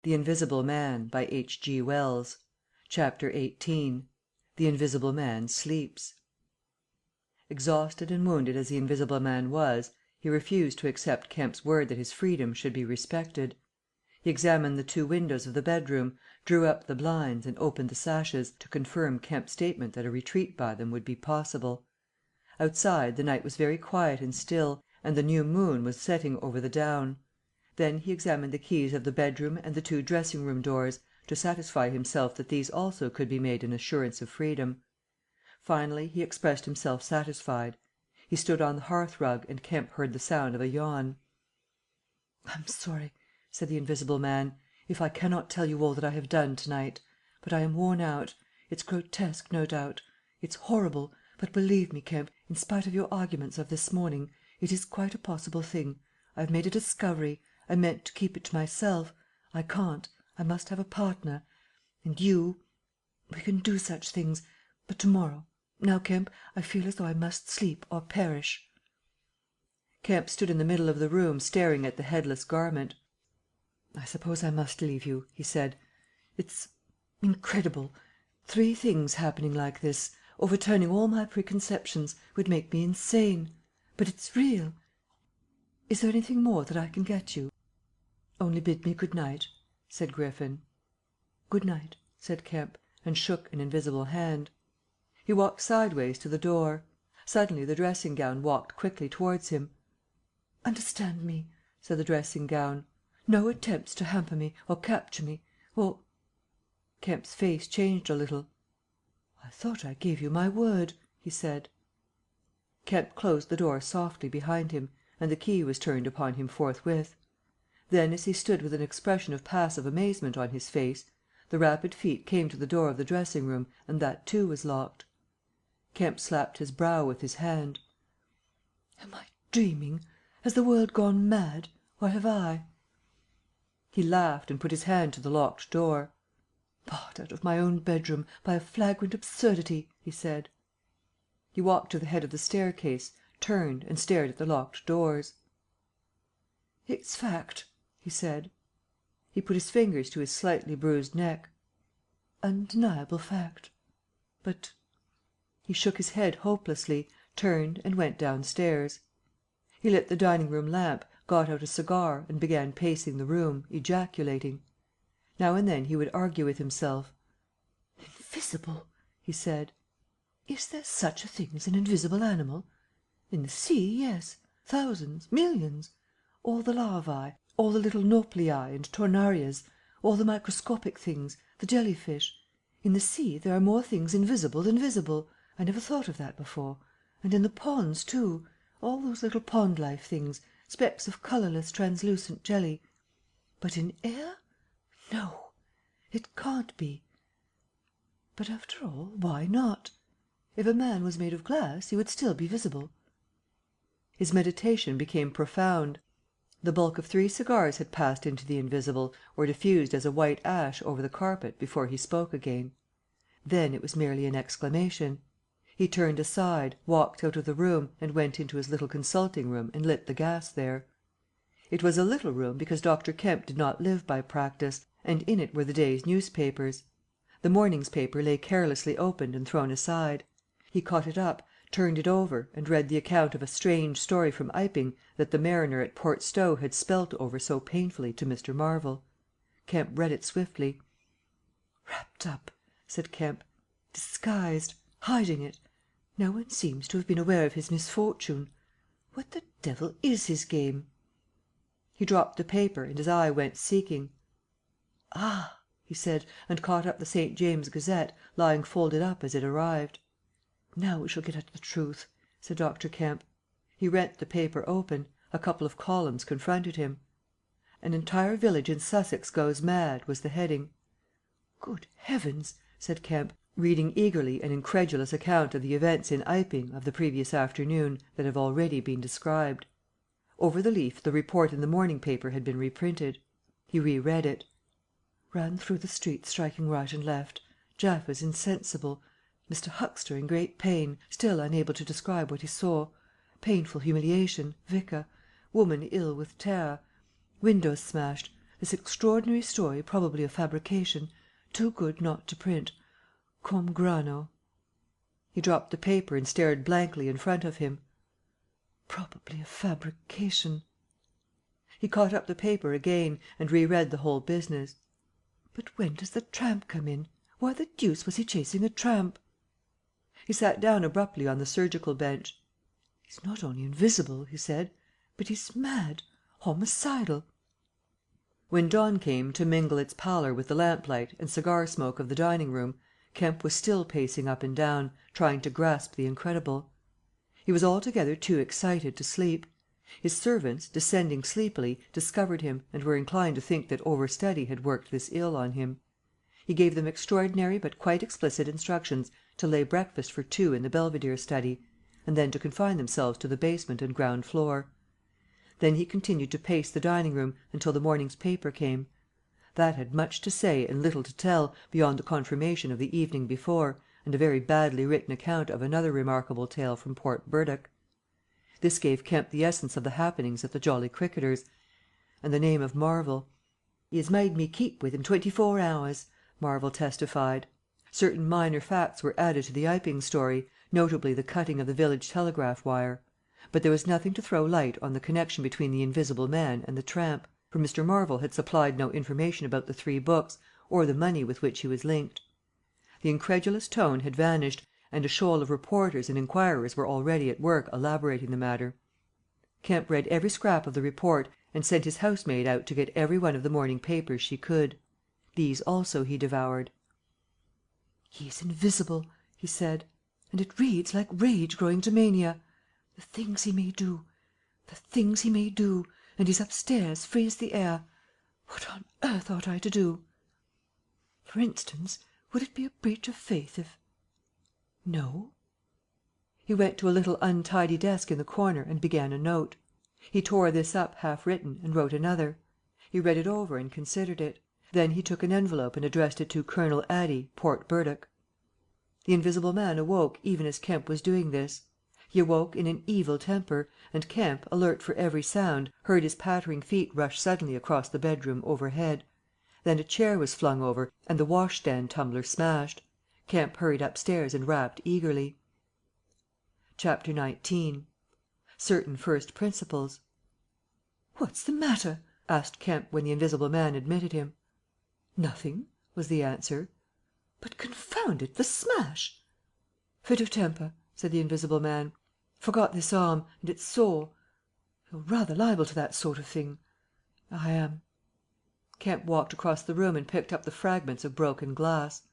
The Invisible Man by H.G. Wells. Chapter 18. The Invisible Man Sleeps. Exhausted and wounded as the Invisible Man was, he refused to accept Kemp's word that his freedom should be respected. He examined the two windows of the bedroom, drew up the blinds and opened the sashes, to confirm Kemp's statement that a retreat by them would be possible. Outside the night was very quiet and still, and the new moon was setting over the down. Then he examined the keys of the bedroom and the two dressing-room doors, to satisfy himself that these also could be made an assurance of freedom. Finally he expressed himself satisfied. He stood on the hearth-rug and Kemp heard the sound of a yawn. "I'm sorry," said the Invisible Man, "if I cannot tell you all that I have done to night. But I am worn out. It's grotesque, no doubt. It's horrible, but believe me, Kemp, in spite of your arguments of this morning, it is quite a possible thing. I have made a discovery. I meant to keep it to myself. I can't. I must have a partner. And you. We can do such things. But to-morrow. Now, Kemp, I feel as though I must sleep or perish." Kemp stood in the middle of the room staring at the headless garment. "I suppose I must leave you," he said. "It's incredible. 3 things happening like this, overturning all my preconceptions, would make me insane. But it's real. Is there anything more that I can get you?" "Only bid me good night," said Griffin. "Good night," said Kemp, and shook an invisible hand. He walked sideways to the door. Suddenly the dressing-gown walked quickly towards him. "Understand me," said the dressing-gown. "No attempts to hamper me, or capture me, or—" Kemp's face changed a little. "I thought I gave you my word," he said. Kemp closed the door softly behind him, and the key was turned upon him forthwith. Then, as he stood with an expression of passive amazement on his face, the rapid feet came to the door of the dressing-room, and that too was locked. Kemp slapped his brow with his hand. "Am I dreaming? Has the world gone mad? Or have I?" He laughed and put his hand to the locked door. "Barred out of my own bedroom, by a flagrant absurdity," he said. He walked to the head of the staircase, turned, and stared at the locked doors. "It's fact," he said. He put his fingers to his slightly bruised neck. "Undeniable fact. But—" He shook his head hopelessly, turned, and went downstairs. He lit the dining-room lamp, got out a cigar, and began pacing the room, ejaculating. Now and then he would argue with himself. "Invisible!" he said. "Is there such a thing as an invisible animal? In the sea, yes. Thousands, millions. All the larvae, all the little nauplii and tornarias, all the microscopic things, the jelly-fish. In the sea there are more things invisible than visible. I never thought of that before. And in the ponds, too. All those little pond-life things, specks of colourless, translucent jelly. But in air? No. It can't be. But after all, why not? If a man was made of glass, he would still be visible." His meditation became profound. The bulk of 3 cigars had passed into the invisible, or diffused as a white ash over the carpet, before he spoke again. Then it was merely an exclamation. He turned aside, walked out of the room, and went into his little consulting-room and lit the gas there. It was a little room because Dr. Kemp did not live by practice, and in it were the day's newspapers. The morning's paper lay carelessly opened and thrown aside. He caught it up, turned it over, and read the account of a strange story from Iping that the mariner at Port Stowe had spelt over so painfully to Mr. Marvel. Kemp read it swiftly. "Wrapped up," said Kemp. "Disguised. Hiding it. No one seems to have been aware of his misfortune. What the devil is his game?" He dropped the paper, and his eye went seeking. "Ah!" he said, and caught up the St. James's Gazette, lying folded up as it arrived. "Now we shall get at the truth," said Dr. Kemp. He rent the paper open. A couple of columns confronted him. "An entire village in Sussex goes mad," was the heading. "Good heavens!" said Kemp, reading eagerly an incredulous account of the events in Iping of the previous afternoon that have already been described. Over the leaf the report in the morning paper had been reprinted. He re-read it. "Ran through the streets striking right and left. Jaffas insensible. Mr. Huxter in great pain, still unable to describe what he saw. Painful humiliation, Vicar. Woman ill with terror. Windows smashed. This extraordinary story probably a fabrication, too good not to print. Cum grano." He dropped the paper and stared blankly in front of him. "Probably a fabrication." He caught up the paper again, and re-read the whole business. "But when does the tramp come in? Why the deuce was he chasing a tramp?" He sat down abruptly on the surgical bench. "He's not only invisible," he said, "but he's mad, homicidal." When dawn came to mingle its pallor with the lamplight and cigar smoke of the dining room, Kemp was still pacing up and down, trying to grasp the incredible. He was altogether too excited to sleep. His servants, descending sleepily, discovered him, and were inclined to think that overstudy had worked this ill on him. He gave them extraordinary but quite explicit instructions to lay breakfast for two in the Belvedere study, and then to confine themselves to the basement and ground floor. Then he continued to pace the dining room until the morning's paper came. That had much to say and little to tell, beyond the confirmation of the evening before, and a very badly written account of another remarkable tale from Port Burdock. This gave Kemp the essence of the happenings at the Jolly Cricketers, and the name of Marvel. "He has made me keep with him 24 hours," Marvel testified. Certain minor facts were added to the Iping story, notably the cutting of the village telegraph wire. But there was nothing to throw light on the connection between the Invisible Man and the tramp, for Mr. Marvel had supplied no information about the 3 books, or the money with which he was linked. The incredulous tone had vanished, and a shoal of reporters and inquirers were already at work elaborating the matter. Kemp read every scrap of the report, and sent his housemaid out to get every one of the morning papers she could. These also he devoured. "He is invisible," he said, "and it reads like rage growing to mania. The things he may do, the things he may do, and he's upstairs free as the air. What on earth ought I to do? For instance, would it be a breach of faith if... No?" He went to a little untidy desk in the corner and began a note. He tore this up half written and wrote another. He read it over and considered it. Then he took an envelope and addressed it to Colonel Addy, Port Burdock. The Invisible Man awoke even as Kemp was doing this. He awoke in an evil temper, and Kemp, alert for every sound, heard his pattering feet rush suddenly across the bedroom overhead. Then a chair was flung over and the washstand tumbler smashed. Kemp hurried upstairs and rapped eagerly. Chapter 19. Certain First Principles. "What's the matter?" asked Kemp when the Invisible Man admitted him. "Nothing," was the answer. "But confound it, the smash!" "Fit of temper," said the Invisible Man. "Forgot this arm, and it's sore. You're rather liable to that sort of thing." "I am." Kemp walked across the room and picked up the fragments of broken glass.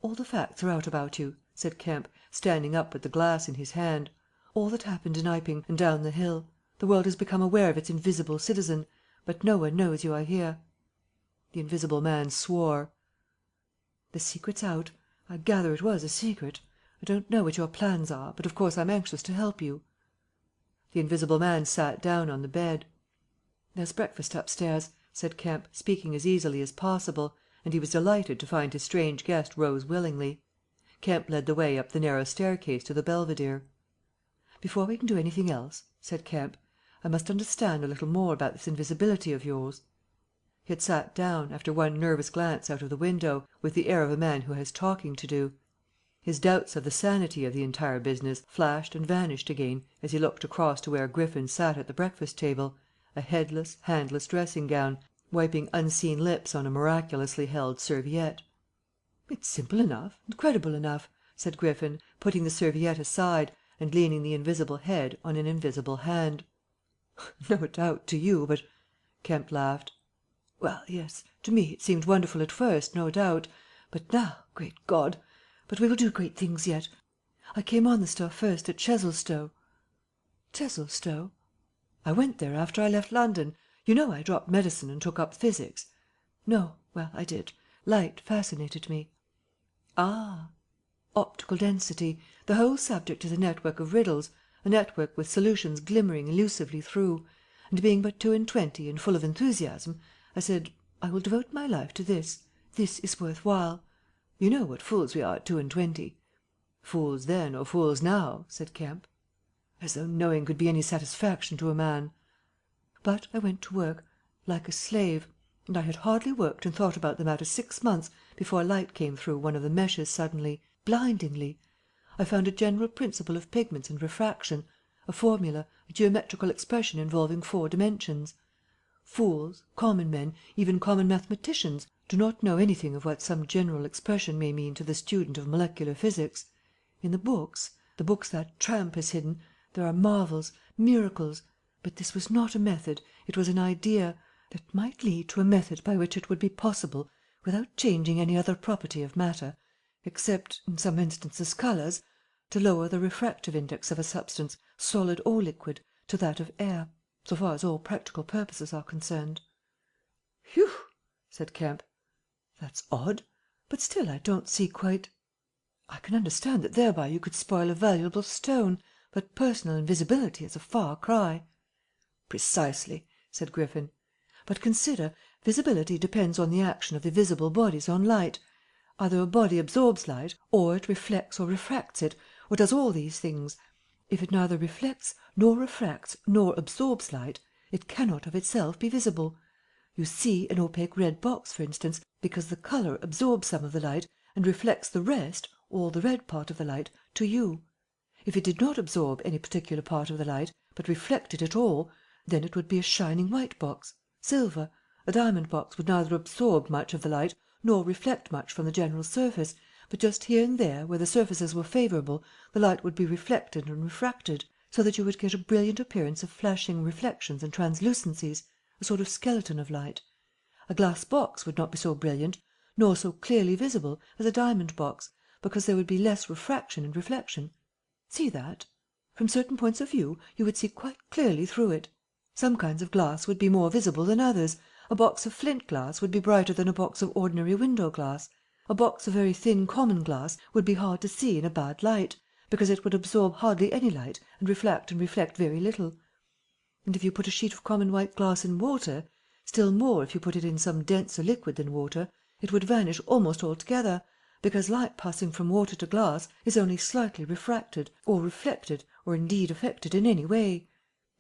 "All the facts are out about you," said Kemp, standing up with the glass in his hand. "All that happened in Iping and down the hill. The world has become aware of its invisible citizen, but no one knows you are here." The Invisible Man swore. "The secret's out. I gather it was a secret. I don't know what your plans are, but of course I'm anxious to help you." The Invisible Man sat down on the bed. "There's breakfast upstairs," said Kemp, speaking as easily as possible, and he was delighted to find his strange guest rose willingly. Kemp led the way up the narrow staircase to the Belvedere. "Before we can do anything else," said Kemp, "I must understand a little more about this invisibility of yours." He had sat down, after one nervous glance out of the window, with the air of a man who has talking to do. His doubts of the sanity of the entire business flashed and vanished again as he looked across to where Griffin sat at the breakfast table, a headless, handless dressing gown, wiping unseen lips on a miraculously held serviette. "It's simple enough and credible enough," said Griffin, putting the serviette aside and leaning the invisible head on an invisible hand. "No doubt to you, but..." Kemp laughed. "Well, yes, to me it seemed wonderful at first, no doubt. But now, great God! But we will do great things yet. I came on the stuff first at Chesilstowe." "Chesilstowe?" "I went there after I left London. You know I dropped medicine and took up physics?" "No. Well, I did. Light fascinated me." "Ah!" "Optical density. The whole subject is a network of riddles, a network with solutions glimmering elusively through, and being but 22 and full of enthusiasm, I said, I will devote my life to this. This is worth while. You know what fools we are at 22." "Fools then or fools now," said Kemp. "As though knowing could be any satisfaction to a man." "But I went to work, like a slave. and I had hardly worked and thought about the matter 6 months before light came through one of the meshes suddenly, blindingly. I found a general principle of pigments and refraction, a formula, a geometrical expression involving 4 dimensions. Fools, common men, even common mathematicians, do not know anything of what some general expression may mean to the student of molecular physics. In the books that tramp has hidden, there are marvels, miracles, but this was not a method, it was an idea, that might lead to a method by which it would be possible, without changing any other property of matter, except, in some instances, colours, to lower the refractive index of a substance, solid or liquid, to that of air, so far as all practical purposes are concerned." "Whew!" said Kemp. "That's odd, but still I don't see quite. I can understand that thereby you could spoil a valuable stone, but personal invisibility is a far cry." "Precisely," said Griffin. "But consider, visibility depends on the action of the visible bodies on light. Either a body absorbs light, or it reflects or refracts it, or does all these things. If it neither reflects, nor refracts, nor absorbs light, it cannot of itself be visible. You see an opaque red box, for instance, because the colour absorbs some of the light and reflects the rest, all the red part of the light, to you. If it did not absorb any particular part of the light, but reflected it all, then it would be a shining white box, silver. A diamond box would neither absorb much of the light nor reflect much from the general surface, but just here and there, where the surfaces were favourable, the light would be reflected and refracted, so that you would get a brilliant appearance of flashing reflections and translucencies, a sort of skeleton of light. A glass box would not be so brilliant, nor so clearly visible, as a diamond box, because there would be less refraction and reflection. See that? From certain points of view you would see quite clearly through it. Some kinds of glass would be more visible than others. A box of flint glass would be brighter than a box of ordinary window glass. A box of very thin common glass would be hard to see in a bad light, because it would absorb hardly any light and reflect very little. And if you put a sheet of common white glass in water, still more if you put it in some denser liquid than water, it would vanish almost altogether, because light passing from water to glass is only slightly refracted, or reflected, or indeed affected in any way.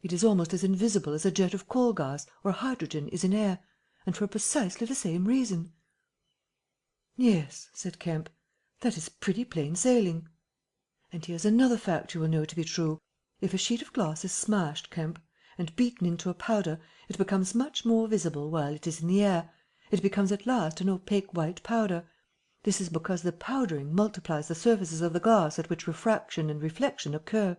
It is almost as invisible as a jet of coal gas or hydrogen is in air, and for precisely the same reason." "Yes," said Kemp, "that is pretty plain sailing. And here's another fact you will know to be true. If a sheet of glass is smashed, Kemp, and beaten into a powder, it becomes much more visible while it is in the air. It becomes at last an opaque white powder. This is because the powdering multiplies the surfaces of the glass at which refraction and reflection occur.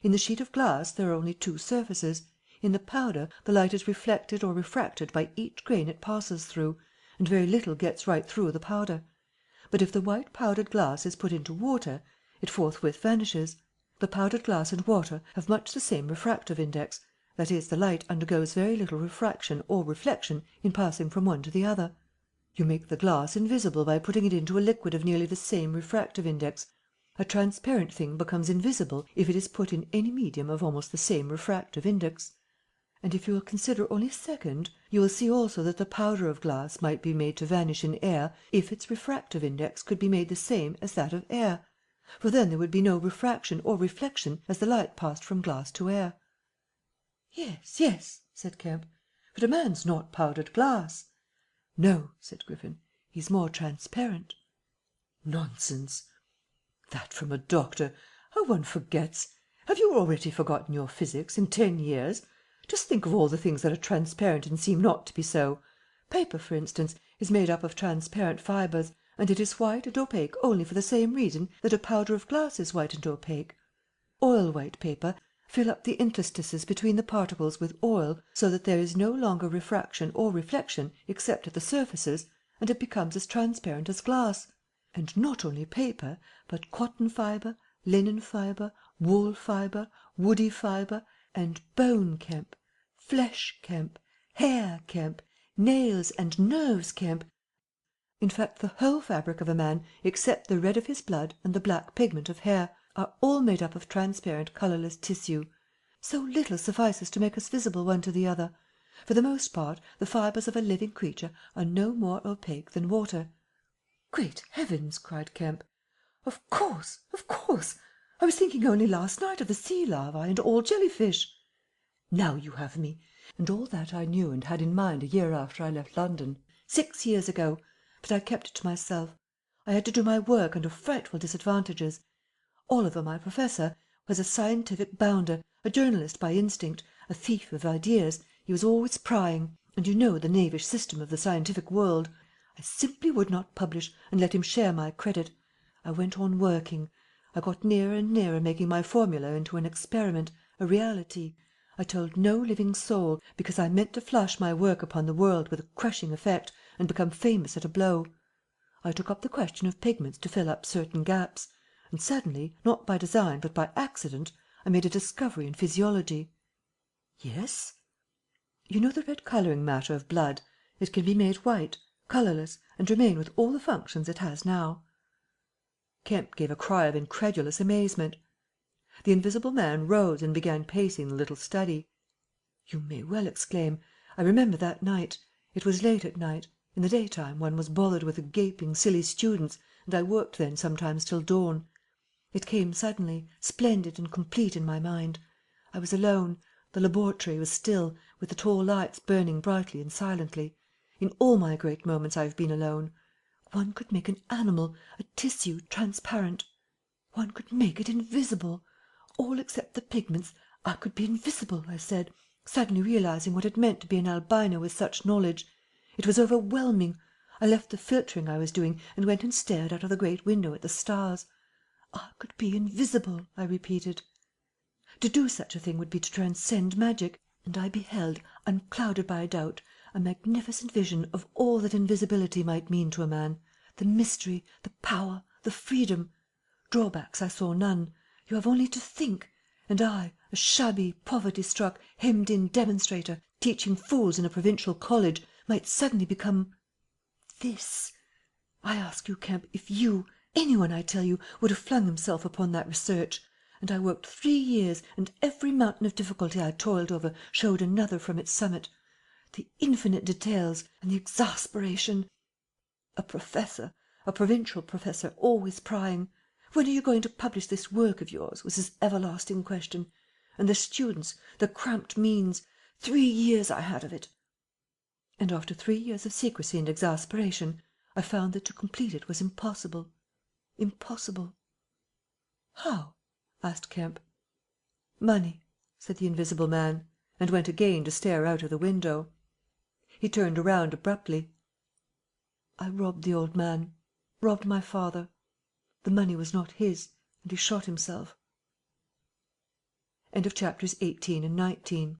In the sheet of glass there are only 2 surfaces. In the powder the light is reflected or refracted by each grain it passes through, and very little gets right through the powder. But if the white powdered glass is put into water, it forthwith vanishes. The powdered glass and water have much the same refractive index, that is, the light undergoes very little refraction or reflection in passing from one to the other. You make the glass invisible by putting it into a liquid of nearly the same refractive index. A transparent thing becomes invisible if it is put in any medium of almost the same refractive index. And if you will consider only a second, you will see also that the powder of glass might be made to vanish in air if its refractive index could be made the same as that of air, for then there would be no refraction or reflection as the light passed from glass to air." "Yes, yes," said Kemp, "but a man's not powdered glass." "No," said Griffin, "he's more transparent." "Nonsense." "That from a doctor! How one forgets! Have you already forgotten your physics in 10 years? Just think of all the things that are transparent and seem not to be so. Paper, for instance, is made up of transparent fibres, and it is white and opaque only for the same reason that a powder of glass is white and opaque. Oil-white paper fill up the interstices between the particles with oil, so that there is no longer refraction or reflection except at the surfaces, and it becomes as transparent as glass. And not only paper, but cotton fibre, linen fibre, wool fibre, woody fibre, and bone, Kemp, flesh, Kemp, hair, Kemp, nails and nerves, Kemp. In fact, the whole fabric of a man, except the red of his blood and the black pigment of hair, are all made up of transparent colourless tissue. So little suffices to make us visible one to the other. For the most part, the fibres of a living creature are no more opaque than water." "Great heavens!" cried Kemp. Of course, of course. I was thinking only last night of the sea larvae and all jellyfish." "Now you have me. And all that I knew and had in mind a year after I left London, 6 years ago, but I kept it to myself. I had to do my work under frightful disadvantages. Oliver, my professor, was a scientific bounder, a journalist by instinct, a thief of ideas. He was always prying, and you know the knavish system of the scientific world. I simply would not publish, and let him share my credit. I went on working. I got nearer and nearer making my formula into an experiment, a reality. I told no living soul, because I meant to flush my work upon the world with a crushing effect, and become famous at a blow. I took up the question of pigments to fill up certain gaps, and suddenly, not by design but by accident, I made a discovery in physiology." "Yes?" "You know the red colouring matter of blood? It can be made white, colourless, and remain with all the functions it has now." Kemp gave a cry of incredulous amazement. The Invisible Man rose and began pacing the little study. "You may well exclaim. I remember that night. It was late at night. In the daytime one was bothered with the gaping, silly students, and I worked then sometimes till dawn. It came suddenly, splendid and complete in my mind. I was alone. The laboratory was still, with the tall lights burning brightly and silently. In all my great moments I have been alone. One could make an animal, a tissue, transparent. One could make it invisible. All except the pigments. I could be invisible, I said, suddenly realizing what it meant to be an albino with such knowledge. It was overwhelming. I left the filtering I was doing and went and stared out of the great window at the stars. I could be invisible, I repeated. To do such a thing would be to transcend magic, and I beheld, unclouded by a doubt, a magnificent vision of all that invisibility might mean to a man, the mystery, the power, the freedom. Drawbacks I saw none. You have only to think. And I, a shabby, poverty-struck, hemmed-in demonstrator, teaching fools in a provincial college, might suddenly become this. I ask you, Kemp, if you, anyone, I tell you, would have flung himself upon that research. And I worked 3 years, and every mountain of difficulty I toiled over showed another from its summit. The infinite details and the exasperation. A professor, a provincial professor, always prying. When are you going to publish this work of yours, was his everlasting question. And the students, the cramped means. 3 years I had of it. And after 3 years of secrecy and exasperation, I found that to complete it was impossible. Impossible." "How?" asked Kemp. "Money," said the Invisible Man, and went again to stare out of the window. He turned around abruptly. "I robbed the old man, robbed my father. The money was not his, and he shot himself." End of chapters 18 and 19.